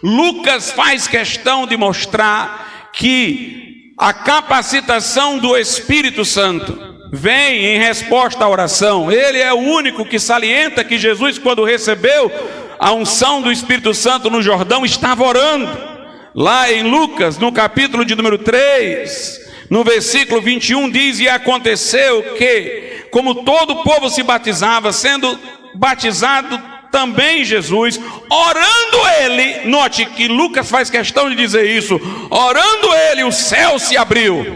Lucas faz questão de mostrar que a capacitação do Espírito Santo vem em resposta à oração. Ele é o único que salienta que Jesus, quando recebeu a unção do Espírito Santo no Jordão, estava orando. Lá em Lucas, no capítulo de número 3, no versículo 21, diz: e aconteceu que, como todo o povo se batizava, sendo batizado também Jesus, orando ele, note que Lucas faz questão de dizer isso, orando ele, o céu se abriu,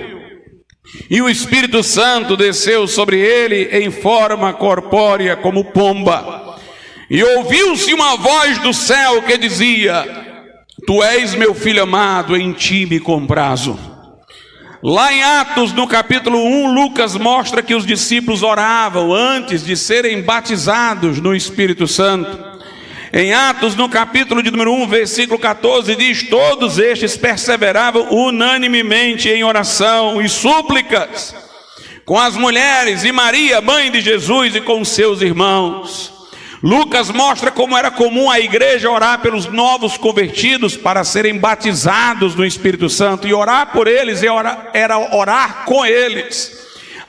e o Espírito Santo desceu sobre ele em forma corpórea como pomba, e ouviu-se uma voz do céu que dizia: tu és meu filho amado, em ti me comprazo. Lá em Atos, no capítulo 1, Lucas mostra que os discípulos oravam antes de serem batizados no Espírito Santo. Em Atos, no capítulo de número 1, versículo 14, diz: todos estes perseveravam unanimemente em oração e súplicas com as mulheres e Maria, mãe de Jesus, e com seus irmãos. Lucas mostra como era comum a igreja orar pelos novos convertidos para serem batizados no Espírito Santo, e orar por eles era orar com eles.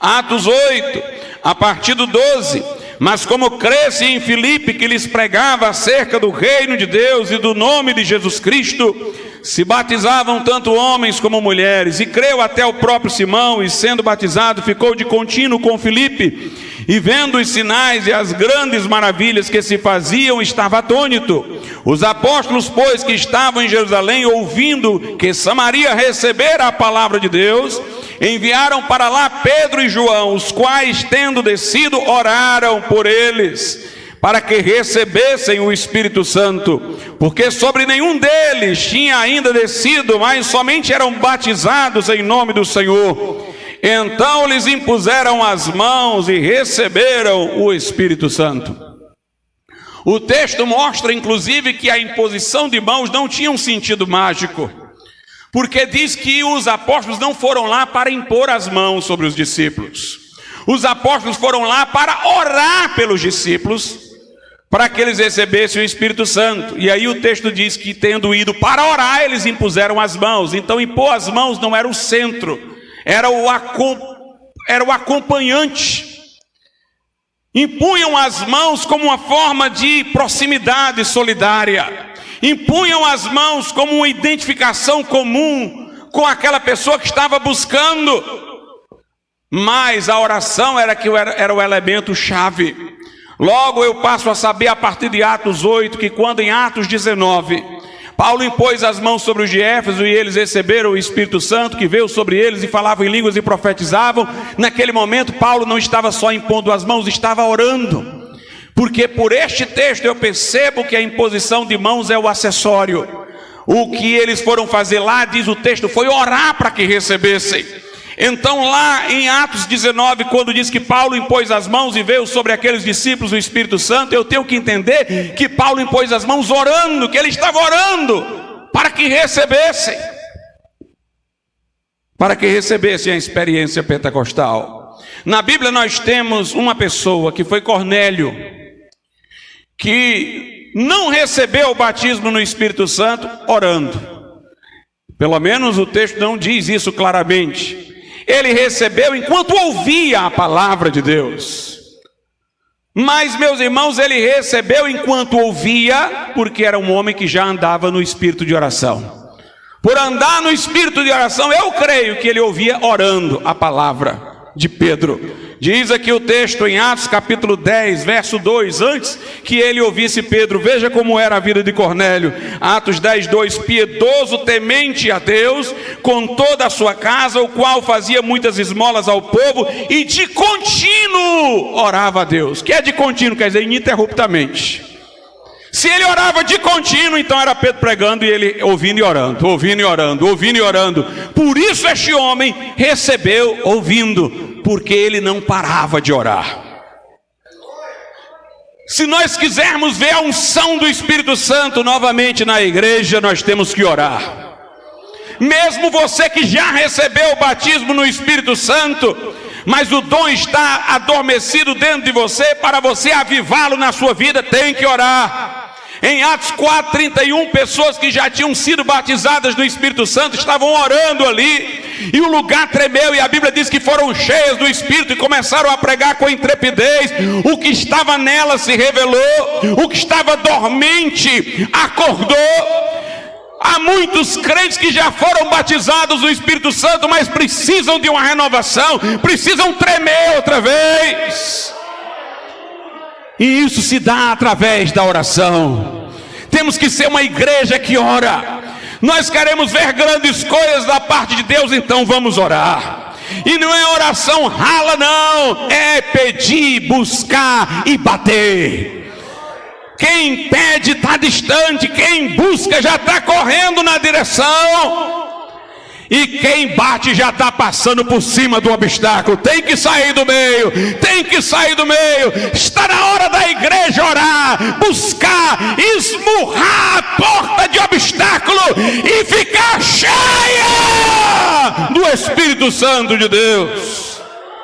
Atos 8, a partir do 12: mas como cresce em Filipe, que lhes pregava acerca do reino de Deus e do nome de Jesus Cristo, se batizavam tanto homens como mulheres, e creu até o próprio Simão, e sendo batizado ficou de contínuo com Filipe, e vendo os sinais e as grandes maravilhas que se faziam, estava atônito. Os apóstolos, pois, que estavam em Jerusalém, ouvindo que Samaria recebera a palavra de Deus, enviaram para lá Pedro e João, os quais, tendo descido, oraram por eles, para que recebessem o Espírito Santo, porque sobre nenhum deles tinha ainda descido, mas somente eram batizados em nome do Senhor. Então lhes impuseram as mãos e receberam o Espírito Santo. O texto mostra, inclusive, que a imposição de mãos não tinha um sentido mágico, porque diz que os apóstolos não foram lá para impor as mãos sobre os discípulos. Os apóstolos foram lá para orar pelos discípulos, para que eles recebessem o Espírito Santo. E aí o texto diz que, tendo ido para orar, eles impuseram as mãos. Então impor as mãos não era o centro, era o acompanhante. Impunham as mãos como uma forma de proximidade solidária. Impunham as mãos como uma identificação comum com aquela pessoa que estava buscando. Mas a oração era o elemento chave. Logo eu passo a saber, a partir de Atos 8, que quando em Atos 19... Paulo impôs as mãos sobre os de Éfeso, e eles receberam o Espírito Santo, que veio sobre eles, e falavam em línguas e profetizavam. Naquele momento Paulo não estava só impondo as mãos, estava orando, porque por este texto eu percebo que a imposição de mãos é o acessório. O que eles foram fazer lá, diz o texto, foi orar para que recebessem. Então lá em Atos 19, quando diz que Paulo impôs as mãos e veio sobre aqueles discípulos o Espírito Santo, eu tenho que entender que Paulo impôs as mãos orando, que ele estava orando para que recebessem, a experiência pentecostal. Na Bíblia nós temos uma pessoa que foi Cornélio, que não recebeu o batismo no Espírito Santo orando. Pelo menos o texto não diz isso claramente. Ele recebeu enquanto ouvia a palavra de Deus. Mas, meus irmãos, ele recebeu enquanto ouvia, porque era um homem que já andava no espírito de oração. Por andar no espírito de oração, eu creio que ele ouvia orando a palavra de Pedro. Diz aqui o texto em Atos capítulo 10, verso 2, antes que ele ouvisse Pedro, veja como era a vida de Cornélio. Atos 10, 2, piedoso, temente a Deus, com toda a sua casa, o qual fazia muitas esmolas ao povo, e de contínuo orava a Deus. Que é de contínuo? Quer dizer, ininterruptamente. Se ele orava de contínuo, então era Pedro pregando e ele ouvindo e orando, ouvindo e orando, ouvindo e orando. Por isso este homem recebeu ouvindo, porque ele não parava de orar. Se nós quisermos ver a unção do Espírito Santo novamente na igreja, nós temos que orar. Mesmo você que já recebeu o batismo no Espírito Santo, mas o dom está adormecido dentro de você, para você avivá-lo na sua vida, tem que orar. Em Atos 4:31, pessoas que já tinham sido batizadas no Espírito Santo estavam orando ali, e o lugar tremeu, e a Bíblia diz que foram cheias do Espírito e começaram a pregar com intrepidez. O que estava nela se revelou, o que estava dormente acordou. Há muitos crentes que já foram batizados no Espírito Santo, mas precisam de uma renovação, precisam tremer outra vez. E isso se dá através da oração. Temos que ser uma igreja que ora. Nós queremos ver grandes coisas da parte de Deus, então vamos orar. E não é oração rala, não, é pedir, buscar e bater. Quem pede está distante, quem busca já está correndo na direção, e quem bate já está passando por cima do obstáculo. Tem que sair do meio, tem que sair do meio. Está na hora da igreja orar, buscar, esmurrar a porta de obstáculo e ficar cheia do Espírito Santo de Deus.